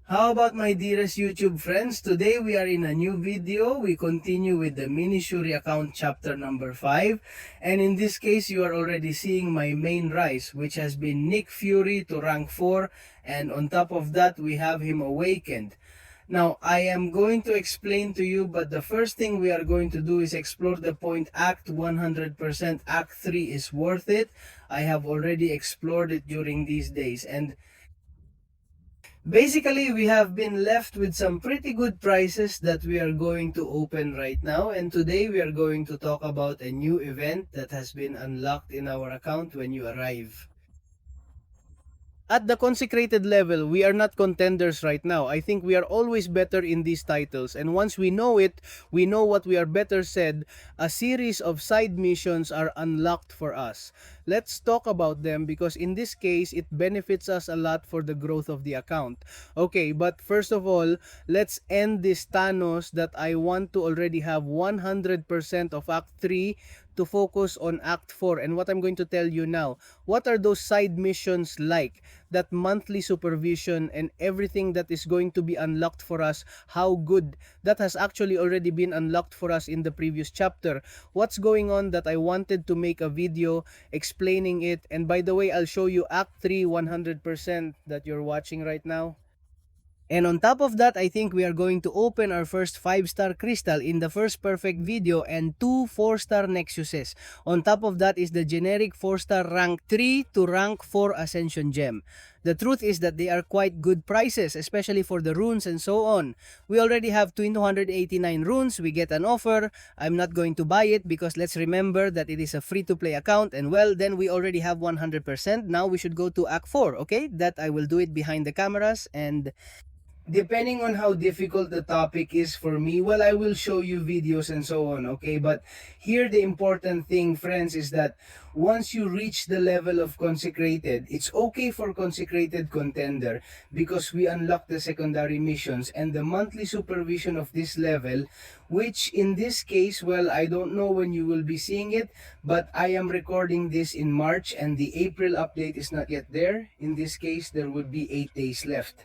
How about my dearest YouTube friends? Today we are in a new video. We continue with the MiniShori account chapter number 5. And in this case, you are already seeing my main rise, which has been Nick Fury to rank 4. And on top of that, we have him awakened. Now, I am going to explain to you, but the first thing we are going to do is explore the point Act 100%. Act 3 is worth it. I have already explored it during these days. And basically, we have been left with some pretty good prices that we are going to open right now. And today we are going to talk about a new event that has been unlocked in our account when you arrive. At the consecrated level, we are not contenders right now. I think we are always better in these titles. And once we know it, we know what we are better said. A series of side missions are unlocked for us. Let's talk about them because in this case, it benefits us a lot for the growth of the account. Okay, but first of all, let's end this Thanos that I want to already have 100% of Act 3 to focus on Act 4. And what I'm going to tell you now, what are those side missions like? That monthly supervision and everything that is going to be unlocked for us, how good that has actually already been unlocked for us in the previous chapter. What's going on that I wanted to make a video explaining it. And by the way, I'll show you Act 3 100% that you're watching right now. And on top of that, I think we are going to open our first 5-star crystal in the first perfect video and 2 4-star nexuses. On top of that is the generic 4-star rank 3 to rank 4 ascension gem. The truth is that they are quite good prices, especially for the runes and so on. We already have 289 runes, we get an offer. I'm not going to buy it because let's remember that it is a free-to-play account and well, then we already have 100%. Now we should go to Act 4, okay? That I will do it behind the cameras and depending on how difficult the topic is for me, well, I will show you videos and so on, okay? But here the important thing, friends, is that once you reach the level of consecrated, it's okay for consecrated contender because we unlock the secondary missions and the monthly supervision of this level, which in this case, well, I don't know when you will be seeing it, but I am recording this in March and the April update is not yet there. In this case, there would be 8 days left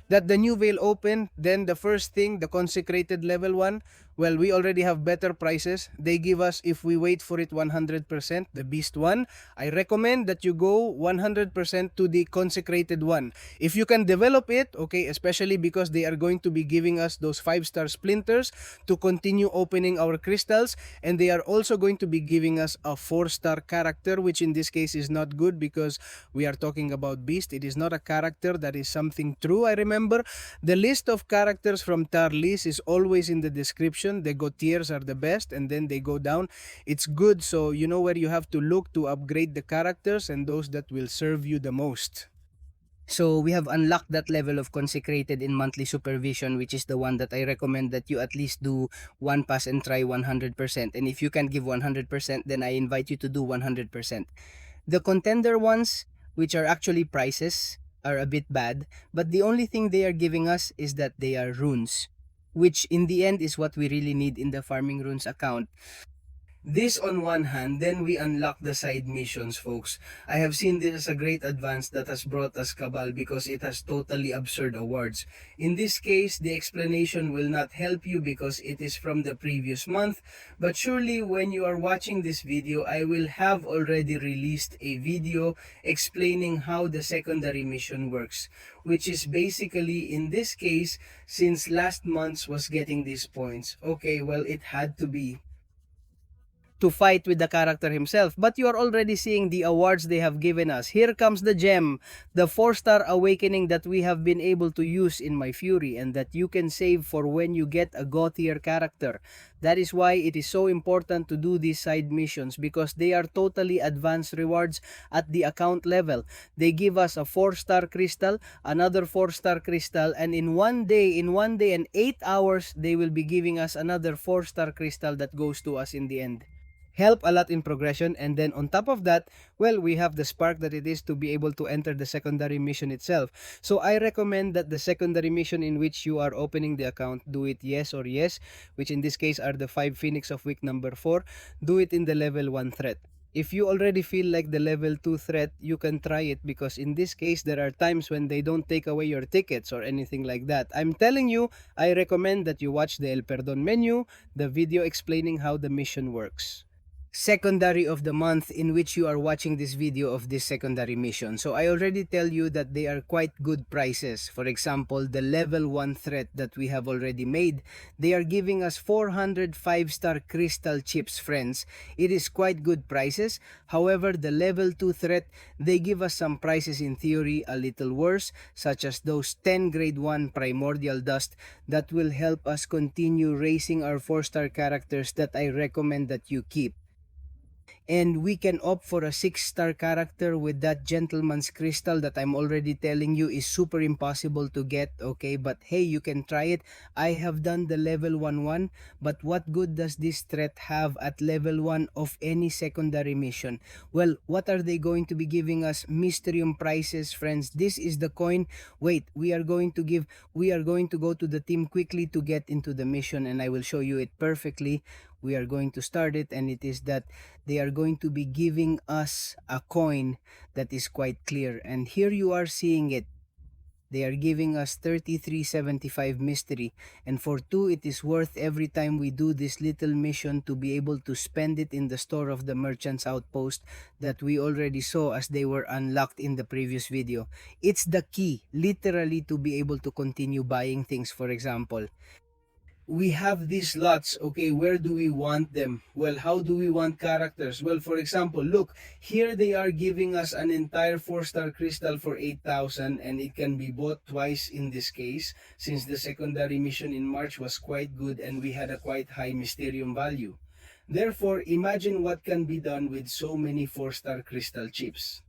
that the new veil open, then the first thing, the consecrated level 1, well, we already have better prices. They give us, if we wait for it 100%, the beast one. I recommend that you go 100% to the consecrated one. If you can develop it, okay, especially because they are going to be giving us those 5-star splinters to continue opening our crystals, and they are also going to be giving us a 4-star character, which in this case is not good because we are talking about beast. It is not a character, that is something true. I remember the list of characters from Tarlis is always in the description. The Gautiers are the best and then they go down. It's good, so you know where you have to look to upgrade the characters and those that will serve you the most. So we have unlocked that level of consecrated in monthly supervision, which is the one that I recommend that you at least do one pass and try 100%. And if you can give 100%, then I invite you to do 100%. The contender ones, which are actually prices, are a bit bad, but the only thing they are giving us is that they are runes, which in the end is what we really need in the farming runes account. This on one hand, then we unlock the side missions, folks. I have seen this as a great advance that has brought us Cabal because it has totally absurd awards. In this case, the explanation will not help you because it is from the previous month, but surely when you are watching this video, I will have already released a video explaining how the secondary mission works, which is basically, in this case, since last month's was getting these points, okay, well, it had to be to fight with the character himself. But you are already seeing the awards they have given us. Here comes the gem, the 4-star awakening that we have been able to use in my Fury and that you can save for when you get a Gautier character. That is why it is so important to do these side missions because they are totally advanced rewards at the account level. They give us a 4-star crystal, another 4-star crystal, and in one day and 8 hours, they will be giving us another 4-star crystal that goes to us in the end. Help a lot in progression, and then on top of that, well, we have the spark that it is to be able to enter the secondary mission itself. So I recommend that the secondary mission in which you are opening the account, do it yes or yes, which in this case are the 5 Phoenix of week number 4. Do it in the level 1 threat. If you already feel like the level 2 threat, you can try it, because in this case there are times when they don't take away your tickets or anything like that. I'm telling you, I recommend that you watch the El Perdon menu, the video explaining how the mission works. Secondary of the month in which you are watching this video of this secondary mission. So I already tell you that they are quite good prices. For example, the level 1 threat that we have already made, they are giving us 400 5-star crystal chips, friends. It is quite good prices. However, the level 2 threat, they give us some prices in theory a little worse, such as those 10 grade 1 primordial dust that will help us continue raising our 4-star characters that I recommend that you keep. And we can opt for a 6-star character with that gentleman's crystal that I'm already telling you is super impossible to get, okay? But hey, you can try it. I have done the level 1 but what good does this threat have at level 1 of any secondary mission? Well, what are they going to be giving us? Mysterium prices, friends. This is the coin. Wait, we are going to go to the team quickly to get into the mission, and I will show you it perfectly. We are going to start it, and it is that they are going to be giving us a coin that is quite clear, and here you are seeing it. They are giving us 3375 mystery, and for 2 it is worth every time we do this little mission to be able to spend it in the store of the merchant's outpost that we already saw as they were unlocked in the previous video. It's the key, literally, to be able to continue buying things. For example, we have these lots. Okay, where do we want them? Well, how do we want characters? Well, for example, look, here they are giving us an entire 4-star crystal for 8,000, and it can be bought twice in this case, since the secondary mission in March was quite good and we had a quite high mysterium value. Therefore, imagine what can be done with so many 4-star crystal chips.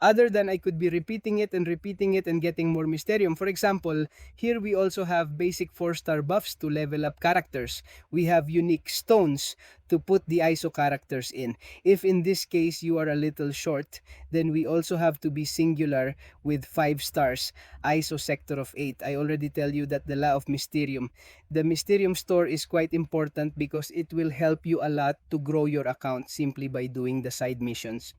Other than I could be repeating it and getting more mysterium. For example, here we also have basic 4-star buffs to level up characters. We have unique stones to put the ISO characters in. If in this case you are a little short, then we also have to be singular with 5 stars, ISO sector of 8. I already tell you that the law of mysterium. The mysterium store is quite important because it will help you a lot to grow your account simply by doing the side missions.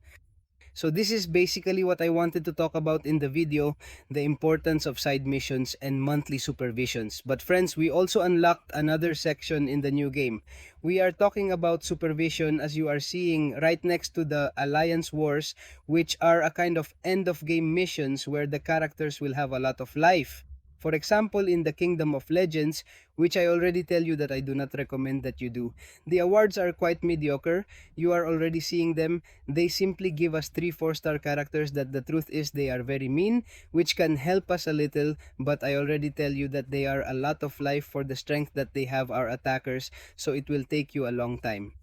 So this is basically what I wanted to talk about in the video, the importance of side missions and monthly supervisions. But friends, we also unlocked another section in the new game. We are talking about supervision, as you are seeing right next to the Alliance Wars, which are a kind of end of game missions where the characters will have a lot of life. For example, in the Kingdom of Legends, which I already tell you that I do not recommend that you do, the awards are quite mediocre. You are already seeing them. They simply give us 3 4-star characters that the truth is they are very mean, which can help us a little, but I already tell you that they are a lot of life for the strength that they have, our attackers, so it will take you a long time.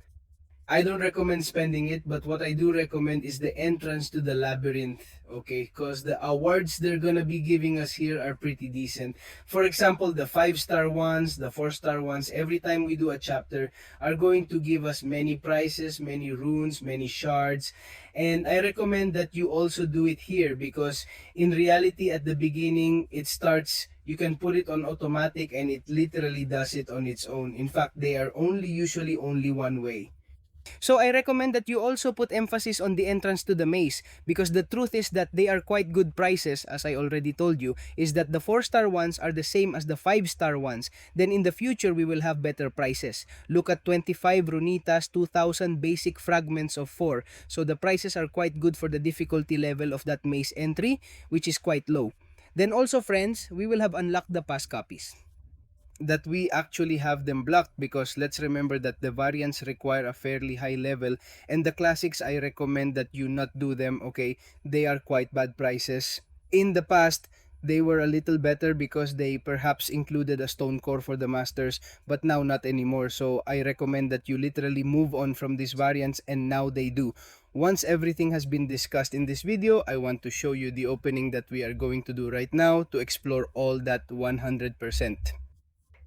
I don't recommend spending it, but what I do recommend is the entrance to the labyrinth, okay? Because the awards they're gonna be giving us here are pretty decent. For example, the 5-star ones, the 4-star ones, every time we do a chapter, are going to give us many prizes, many runes, many shards. And I recommend that you also do it here, because in reality, at the beginning, it starts, you can put it on automatic and it literally does it on its own. In fact, they are usually only one way. So I recommend that you also put emphasis on the entrance to the maze, because the truth is that they are quite good prices. As I already told you, is that the 4-star ones are the same as the 5-star ones. Then in the future we will have better prices. Look at 25 runitas, 2,000 basic fragments of 4. So the prices are quite good for the difficulty level of that maze entry, which is quite low. Then also, friends, we will have unlocked the past copies, that we actually have them blocked, because let's remember that the variants require a fairly high level, and the classics, I recommend that you not do them, okay? They are quite bad prices. In the past, they were a little better because they perhaps included a stone core for the masters, but now not anymore. So I recommend that you literally move on from these variants, and now they do. Once everything has been discussed in this video, I want to show you the opening that we are going to do right now to explore all that 100%.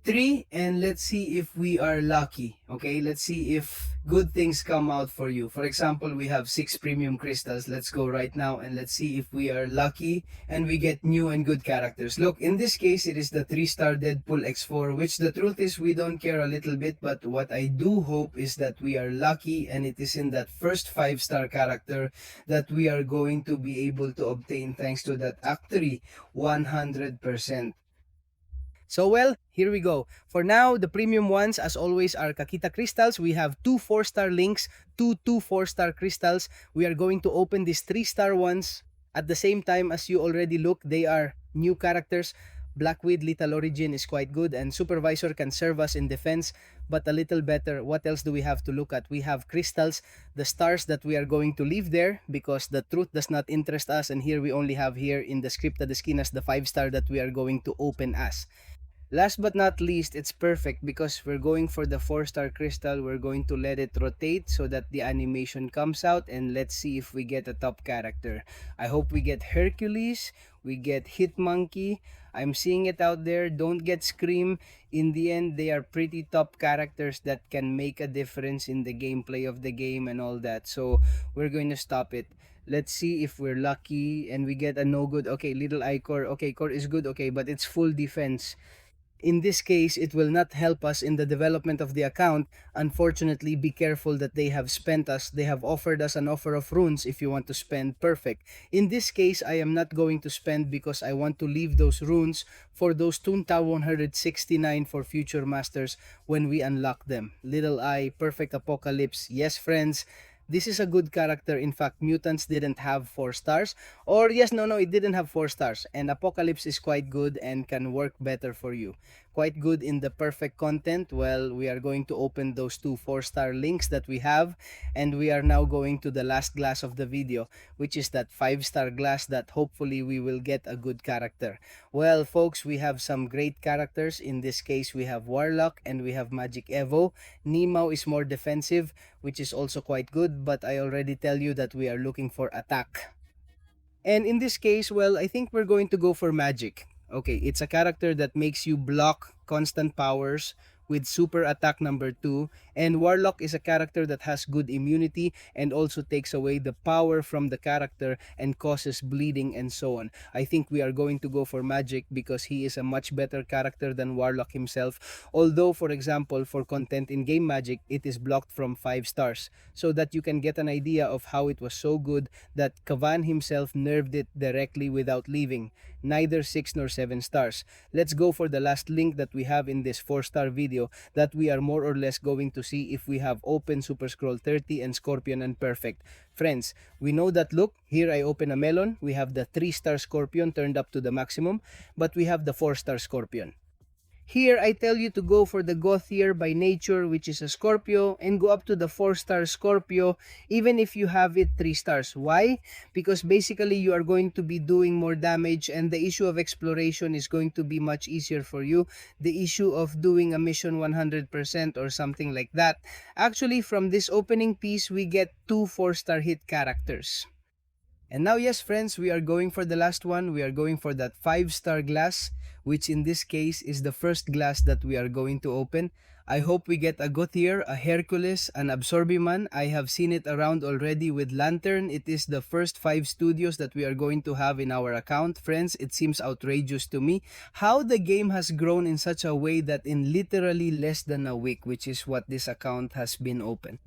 3 and let's see if we are lucky. Okay, let's see if good things come out for you. For example, we have 6 premium crystals. Let's go right now and let's see if we are lucky and we get new and good characters. Look, in this case, it is the 3-star Deadpool X4, which the truth is we don't care a little bit, but what I do hope is that we are lucky and it is in that first 5-star character that we are going to be able to obtain thanks to that Act 3 100%. So well, here we go. For now, the premium ones as always are Kakita crystals. We have 2 4-star links, 2 4-star crystals. We are going to open these 3-star ones. At the same time as you already look, they are new characters. Blackweed Lethal Origin is quite good and Supervisor can serve us in defense, but a little better. What else do we have to look at? We have crystals, the stars that we are going to leave there because the truth does not interest us, and here we only have here in the scripted esquinas the 5-star that we are going to open as. Last but not least, it's perfect because we're going for the 4-star crystal. We're going to let it rotate so that the animation comes out, and let's see if we get a top character. I hope we get Hercules, we get Hitmonkey. I'm seeing it out there. Don't get Scream. In the end, they are pretty top characters that can make a difference in the gameplay of the game and all that. So we're going to stop it. Let's see if we're lucky and we get a no good. Okay, Little Icor. Okay, Core is good. Okay, but it's full defense. In this case, it will not help us in the development of the account. Unfortunately, be careful that they have spent us. They have offered us an offer of runes if you want to spend perfect. In this case, I am not going to spend because I want to leave those runes for those Toontown 169 for future masters when we unlock them. Little Eye, Perfect Apocalypse. Yes, friends. This is a good character. In fact, Mutants didn't have 4 stars. Or yes, no, it didn't have 4 stars. And Apocalypse is quite good and can work better for you. Quite good in the perfect content. Well, we are going to open those 2 4-star links that we have. And we are now going to the last glass of the video, which is that 5-star glass that hopefully we will get a good character. Well, folks, we have some great characters. In this case, we have Warlock and we have Magic Evo. Nimao is more defensive, which is also quite good, but I already tell you that we are looking for attack. And in this case, well, I think we're going to go for Magic. Okay, it's a character that makes you block constant powers with super attack number 2, and Warlock is a character that has good immunity and also takes away the power from the character and causes bleeding and so on. I think we are going to go for Magic because he is a much better character than Warlock himself, although for example for content in game Magic it is blocked from 5 stars, so that you can get an idea of how it was so good that Kavan himself nerfed it directly without leaving. Neither 6 nor 7 stars. Let's go for the last link that we have in this 4-star video that we are more or less going to see if we have open Super Scroll 30 and Scorpion and Perfect. Friends, we know that, look, here I open a melon. We have the 3-star Scorpion turned up to the maximum, but we have the 4-star Scorpion. Here, I tell you to go for the Gothier by nature, which is a Scorpio, and go up to the 4-star Scorpio, even if you have it 3 stars. Why? Because basically, you are going to be doing more damage, and the issue of exploration is going to be much easier for you. The issue of doing a mission 100% or something like that. Actually, from this opening piece, we get 2 4-star hit characters. And now, yes, friends, we are going for the last one. We are going for that 5-star glass, which in this case is the first glass that we are going to open. I hope we get a Gothier, a Hercules, an Absorbiman. I have seen it around already with Lantern. It is the first 5 studios that we are going to have in our account. Friends, it seems outrageous to me how the game has grown in such a way that in literally less than a week, which is what this account has been open.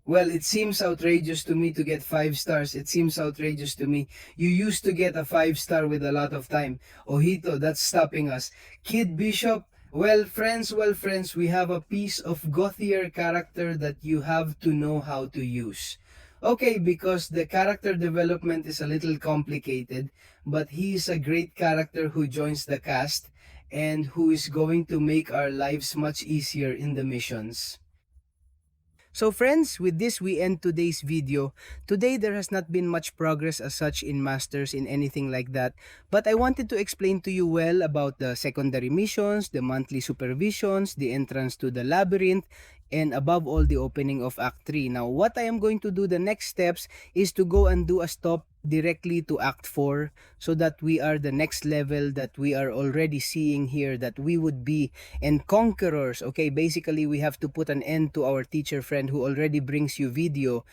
Well, it seems outrageous to me to get 5 stars. It seems outrageous to me. You used to get a 5-star with a lot of time. Ojito, that's stopping us. Kid Bishop, well friends, we have a piece of Gothier character that you have to know how to use. Okay, because the character development is a little complicated, but he is a great character who joins the cast and who is going to make our lives much easier in the missions. So friends, with this we end today's video. Today there has not been much progress as such in Masters in anything like that, but I wanted to explain to you well about the secondary missions, the monthly supervisions, the entrance to the labyrinth, and above all the opening of Act 3. Now what I am going to do the next steps is to go and do a stop directly to Act 4 so that we are the next level that we are already seeing here, that we would be and conquerors. Okay, basically we have to put an end to our teacher friend who already brings you video.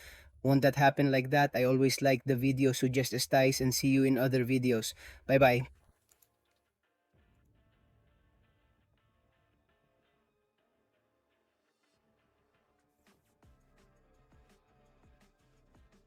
Won't that happen like that? I always like the video, so just as Tais, and see you in other videos. Bye bye.